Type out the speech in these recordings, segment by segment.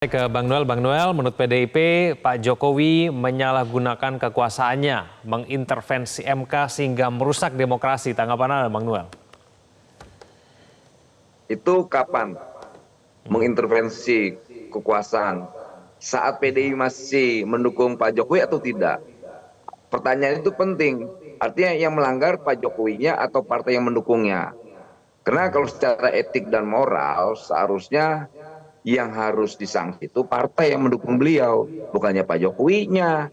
Ke Bang Noel, menurut PDIP, Pak Jokowi menyalahgunakan kekuasaannya, mengintervensi MK sehingga merusak demokrasi. Tanggapan Anda, Bang Noel? Itu kapan mengintervensi kekuasaan? Saat PDI masih mendukung Pak Jokowi atau tidak? Pertanyaan itu penting. Artinya yang melanggar Pak Jokowinya atau partai yang mendukungnya. Karena kalau secara etik dan moral seharusnya yang harus disangsi itu partai yang mendukung beliau, bukannya Pak Jokowinya.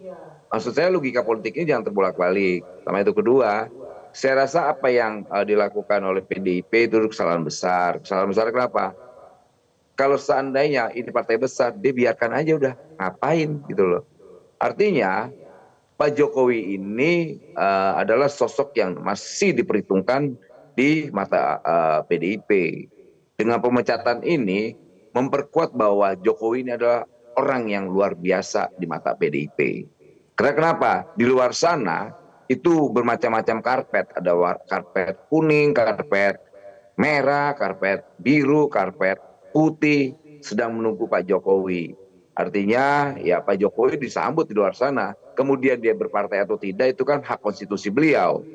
Maksud saya logika politiknya jangan terbolak-balik. Sama itu kedua, saya rasa apa yang dilakukan oleh PDIP itu kesalahan besar. Kesalahan besar kenapa? Kalau seandainya ini partai besar, dia biarkan aja udah, ngapain gitu loh. Artinya Pak Jokowi ini adalah sosok yang masih diperhitungkan di mata PDIP. Dengan pemecatan ini memperkuat bahwa Jokowi ini adalah orang yang luar biasa di mata PDIP. Karena kenapa? Di luar sana itu bermacam-macam karpet. Ada karpet kuning, karpet merah, karpet biru, karpet putih sedang menunggu Pak Jokowi. Artinya ya Pak Jokowi disambut di luar sana. Kemudian dia berpartai atau tidak itu kan hak konstitusi beliau.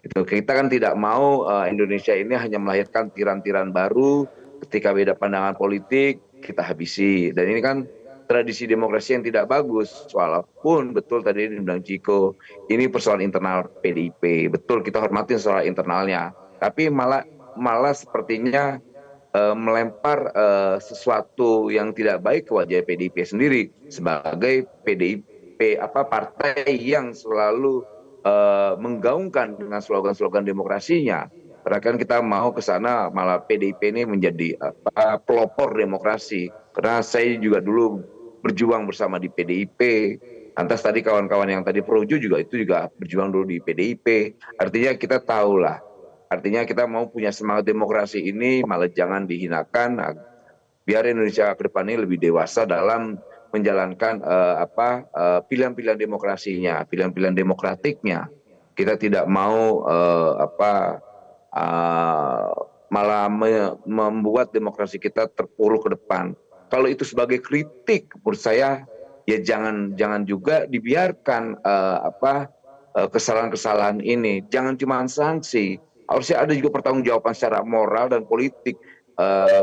Itu kita kan tidak mau Indonesia ini hanya melahirkan tiran-tiran baru ketika beda pandangan politik kita habisi. Dan ini kan tradisi demokrasi yang tidak bagus. Walaupun betul tadi dibilang Ciko, ini persoalan internal PDIP. Betul kita hormatin soal internalnya. Tapi malah sepertinya melempar sesuatu yang tidak baik ke wajah PDIP sendiri sebagai PDIP partai yang selalu menggaungkan dengan slogan-slogan demokrasinya. Karena kan kita mau ke sana malah PDIP ini menjadi pelopor demokrasi. Karena saya juga dulu berjuang bersama di PDIP. Lantas tadi kawan-kawan yang tadi projo juga itu juga berjuang dulu di PDIP. Artinya kita tahulah. Artinya kita mau punya semangat demokrasi ini malah jangan dihinakan. Biar Indonesia ke depan ini lebih dewasa dalam menjalankan pilihan-pilihan demokrasinya, pilihan-pilihan demokratiknya. Kita tidak mau malah membuat demokrasi kita terpuruk ke depan. Kalau itu sebagai kritik, menurut saya ya jangan juga dibiarkan kesalahan-kesalahan ini. Jangan cuma sanksi. Harusnya ada juga pertanggungjawaban secara moral dan politik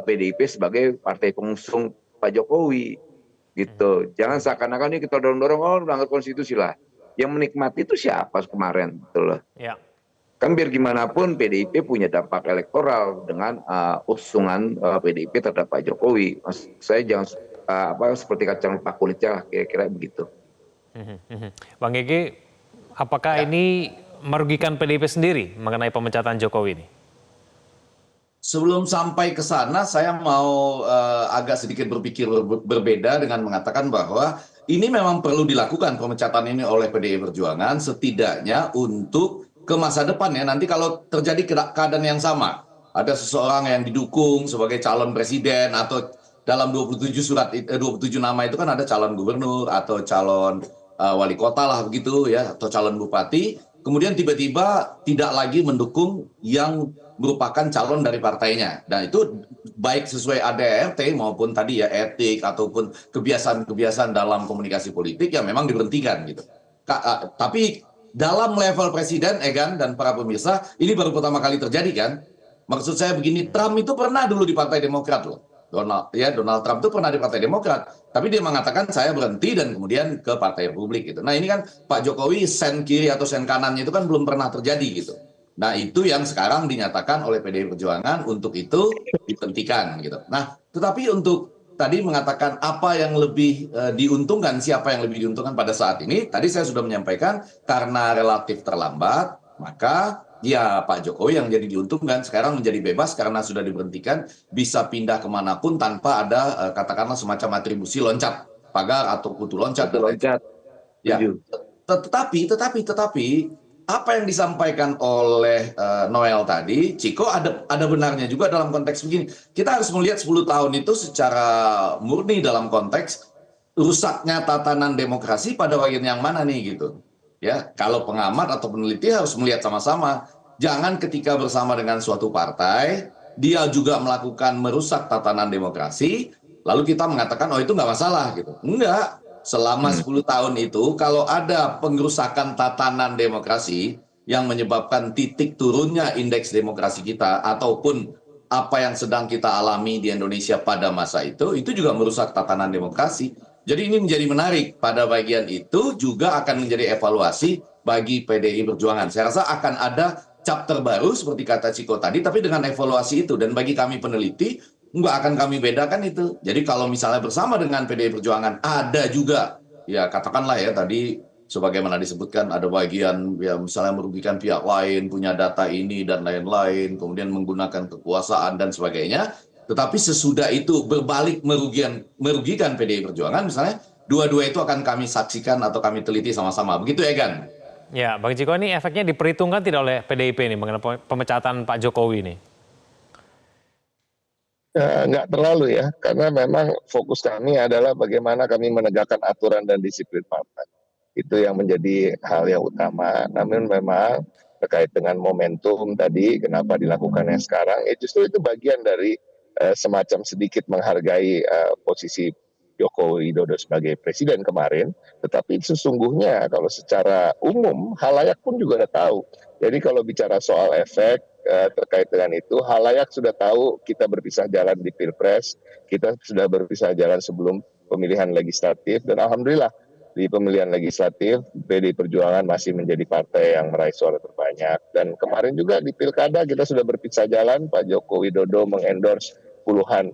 PDIP sebagai partai pengusung Pak Jokowi. Gitu. Jangan seakan-akan ini kita dorong-dorong, oh melanggar konstitusi lah. Yang menikmati itu siapa kemarin? Gitu loh. Ya. Kan biar gimana pun PDIP punya dampak elektoral dengan usungan PDIP terhadap Pak Jokowi. Maksud saya jangan seperti kacang lupa kulitnya, kira-kira begitu. Bang Gege, apakah ini merugikan PDIP sendiri mengenai pemecatan Jokowi ini? Sebelum sampai ke sana, saya mau agak sedikit berpikir berbeda dengan mengatakan bahwa ini memang perlu dilakukan pemecatan ini oleh PDI Perjuangan setidaknya untuk ke masa depan ya. Nanti kalau terjadi keadaan yang sama, ada seseorang yang didukung sebagai calon presiden atau dalam 27 nama itu kan ada calon gubernur atau calon wali kota lah begitu ya, atau calon bupati. Kemudian tiba-tiba tidak lagi mendukung yang merupakan calon dari partainya. Dan itu baik sesuai ADART maupun tadi ya etik ataupun kebiasaan-kebiasaan dalam komunikasi politik yang memang diberhentikan gitu. Tapi dalam level presiden, Egan dan para pemirsa, ini baru pertama kali terjadi kan? Maksud saya begini, Trump itu pernah dulu di Partai Demokrat loh. Donald Trump itu pernah di Partai Demokrat, tapi dia mengatakan saya berhenti dan kemudian ke Partai Republik gitu. Nah ini kan Pak Jokowi sen kiri atau sen kanannya itu kan belum pernah terjadi gitu. Nah itu yang sekarang dinyatakan oleh PDI Perjuangan untuk itu dihentikan gitu. Nah tetapi untuk tadi mengatakan apa yang lebih diuntungkan, siapa yang lebih diuntungkan pada saat ini, tadi saya sudah menyampaikan karena relatif terlambat, maka ya Pak Jokowi yang jadi diuntungkan sekarang menjadi bebas karena sudah diberhentikan, bisa pindah kemanapun tanpa ada katakanlah semacam atribusi loncat pagar atau kutu loncat. Loncat. Ya. Tetapi apa yang disampaikan oleh Noel tadi, Ciko ada benarnya juga dalam konteks begini. Kita harus melihat 10 tahun itu secara murni dalam konteks rusaknya tatanan demokrasi pada bagian yang mana nih gitu. Ya, kalau pengamat atau peneliti harus melihat sama-sama. Jangan ketika bersama dengan suatu partai, dia juga melakukan merusak tatanan demokrasi, Lalu kita mengatakan, oh itu nggak masalah gitu. Enggak, selama 10 tahun itu kalau ada pengrusakan tatanan demokrasi yang menyebabkan titik turunnya indeks demokrasi kita ataupun apa yang sedang kita alami di Indonesia pada masa itu juga merusak tatanan demokrasi. Jadi ini menjadi menarik. Pada bagian itu juga akan menjadi evaluasi bagi PDI Perjuangan. Saya rasa akan ada chapter baru seperti kata Ciko tadi, tapi dengan evaluasi itu. Dan bagi kami peneliti, nggak akan kami bedakan itu. Jadi kalau misalnya bersama dengan PDI Perjuangan ada juga, ya katakanlah ya tadi sebagaimana disebutkan ada bagian ya misalnya merugikan pihak lain, punya data ini dan lain-lain, kemudian menggunakan kekuasaan dan sebagainya. Tetapi sesudah itu berbalik merugikan PDI Perjuangan misalnya, dua-dua itu akan kami saksikan atau kami teliti sama-sama. Begitu ya Gan? Ya, Bang Ciko, ini efeknya diperhitungkan tidak oleh PDIP nih mengenai pemecatan Pak Jokowi nih? Nggak terlalu ya, karena memang fokus kami adalah bagaimana kami menegakkan aturan dan disiplin partai. Itu yang menjadi hal yang utama. Namun memang terkait dengan momentum tadi, kenapa dilakukannya sekarang, ya justru itu bagian dari semacam sedikit menghargai posisi Joko Widodo sebagai presiden kemarin. Tetapi sesungguhnya kalau secara umum, halayak pun juga udah tahu. Jadi kalau bicara soal efek, terkait dengan itu, halayak sudah tahu kita berpisah jalan di Pilpres, kita sudah berpisah jalan sebelum pemilihan legislatif, dan alhamdulillah di pemilihan legislatif PDI Perjuangan masih menjadi partai yang meraih suara terbanyak. Dan kemarin juga di Pilkada kita sudah berpisah jalan, Pak Joko Widodo mengendorse puluhan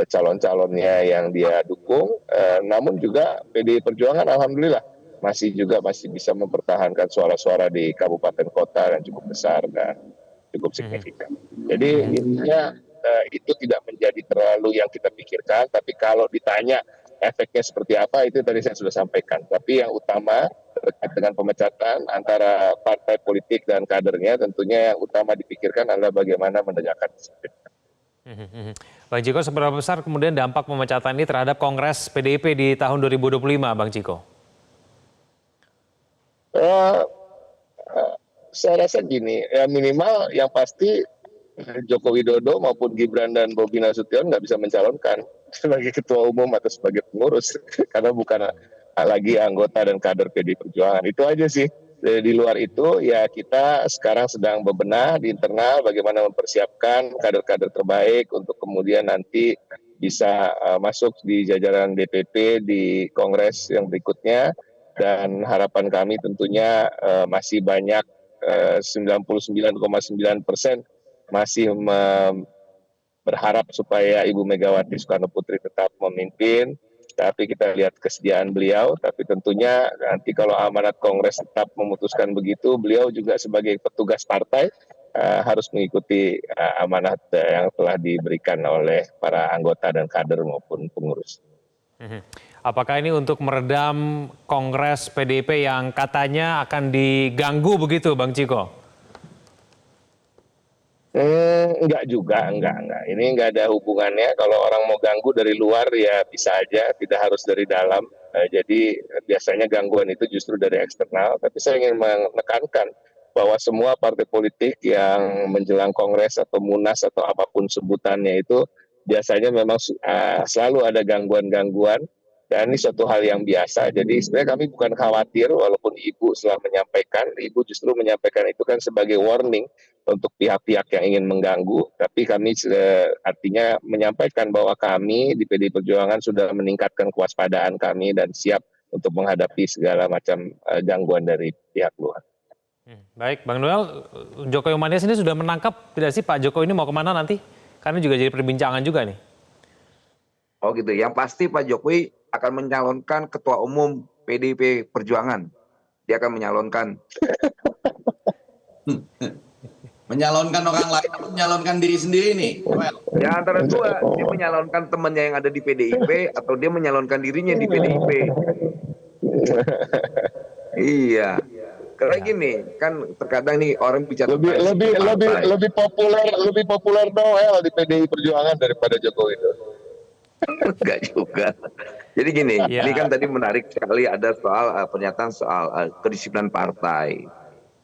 calon-calonnya yang dia dukung, namun juga PDI Perjuangan alhamdulillah masih bisa mempertahankan suara-suara di kabupaten kota yang cukup besar dan cukup signifikan. Jadi intinya itu tidak menjadi terlalu yang kita pikirkan, tapi kalau ditanya efeknya seperti apa, itu tadi saya sudah sampaikan. Tapi yang utama terkait dengan pemecatan antara partai politik dan kadernya, tentunya yang utama dipikirkan adalah bagaimana menegakkan disiplin. Bang Ciko, seberapa besar kemudian dampak pemecatan ini terhadap Kongres PDIP di tahun 2025, Bang Ciko? Saya rasa gini, ya minimal yang pasti Joko Widodo maupun Gibran dan Bobi Nasution nggak bisa mencalonkan sebagai ketua umum atau sebagai pengurus karena bukan lagi anggota dan kader PDI Perjuangan. Itu aja sih. Di luar itu ya kita sekarang sedang bebenah di internal bagaimana mempersiapkan kader-kader terbaik untuk kemudian nanti bisa masuk di jajaran DPP di Kongres yang berikutnya, dan harapan kami tentunya masih banyak 99,9% masih berharap supaya Ibu Megawati Soekarno Putri tetap memimpin. Tapi kita lihat kesediaan beliau, tapi tentunya nanti kalau amanat Kongres tetap memutuskan begitu, beliau juga sebagai petugas partai harus mengikuti amanat yang telah diberikan oleh para anggota dan kader maupun pengurus. Apakah ini untuk meredam Kongres PDIP yang katanya akan diganggu begitu, Bang Ciko? Enggak juga, enggak. Ini enggak ada hubungannya. Kalau orang mau ganggu dari luar ya bisa aja, tidak harus dari dalam. Jadi biasanya gangguan itu justru dari eksternal. Tapi saya ingin menekankan bahwa semua partai politik yang menjelang Kongres atau Munas atau apapun sebutannya itu biasanya memang selalu ada gangguan-gangguan. Dan ini suatu hal yang biasa. Jadi sebenarnya kami bukan khawatir walaupun Ibu telah menyampaikan, Ibu justru menyampaikan itu kan sebagai warning untuk pihak-pihak yang ingin mengganggu. Tapi kami artinya menyampaikan bahwa kami di PDI Perjuangan sudah meningkatkan kewaspadaan kami dan siap untuk menghadapi segala macam gangguan dari pihak luar. Baik, Bang Noel, Jokowi Mania ini sudah menangkap tidak sih Pak Jokowi ini mau kemana nanti? Karena juga jadi perbincangan juga nih. Oh gitu, yang pasti Pak Jokowi akan mencalonkan ketua umum PDIP Perjuangan. Dia akan menyalonkan. Menyalonkan orang lain atau menyalonkan diri sendiri nih? Ya antara dua, dia menyalonkan temannya yang ada di PDIP atau dia menyalonkan dirinya di PDIP. Iya. Karena gini, kan terkadang nih orang bicara lebih populer Noel di PDI Perjuangan daripada Jokowi itu. Enggak juga. Jadi gini, ini kan tadi menarik sekali ada soal pernyataan soal kedisiplinan partai.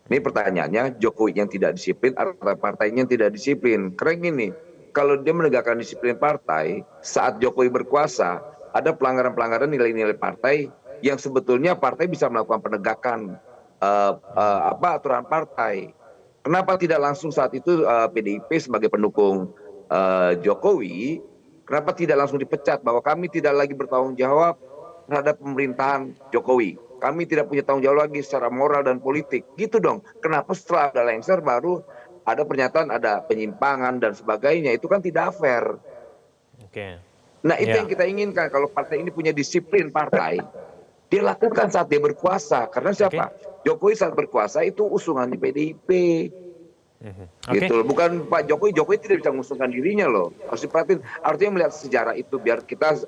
Ini pertanyaannya Jokowi yang tidak disiplin atau partainya yang tidak disiplin. Karena gini, kalau dia menegakkan disiplin partai saat Jokowi berkuasa, ada pelanggaran-pelanggaran nilai-nilai partai yang sebetulnya partai bisa melakukan penegakan aturan partai. Kenapa tidak langsung saat itu PDIP sebagai pendukung Jokowi, kenapa tidak langsung dipecat bahwa kami tidak lagi bertanggung jawab terhadap pemerintahan Jokowi. Kami tidak punya tanggung jawab lagi secara moral dan politik. Gitu dong. Kenapa setelah ada lengser baru ada pernyataan ada penyimpangan dan sebagainya. Itu kan tidak fair. Oke. Nah itu Ya. yang kita inginkan. Kalau partai ini punya disiplin partai, dia lakukan saat dia berkuasa. Karena siapa? Jokowi saat berkuasa itu usungan di PDIP. Oke. Gitu loh. Bukan Pak Jokowi tidak bisa mengusungkan dirinya loh. Harus diperhatiin. Artinya melihat sejarah itu biar kita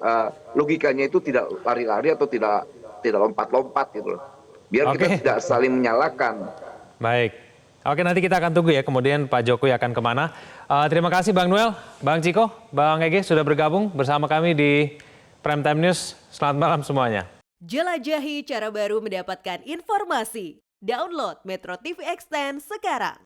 logikanya itu tidak lari-lari atau tidak lompat-lompat gitu loh. Biar kita Oke. tidak saling menyalahkan. Baik. Oke, nanti kita akan tunggu ya kemudian Pak Jokowi akan kemana. Terima kasih Bang Noel, Bang Ciko, Bang Ege sudah bergabung bersama kami di Prime Time News. Selamat malam semuanya. Jelajahi cara baru mendapatkan informasi. Download Metro TV Extend sekarang.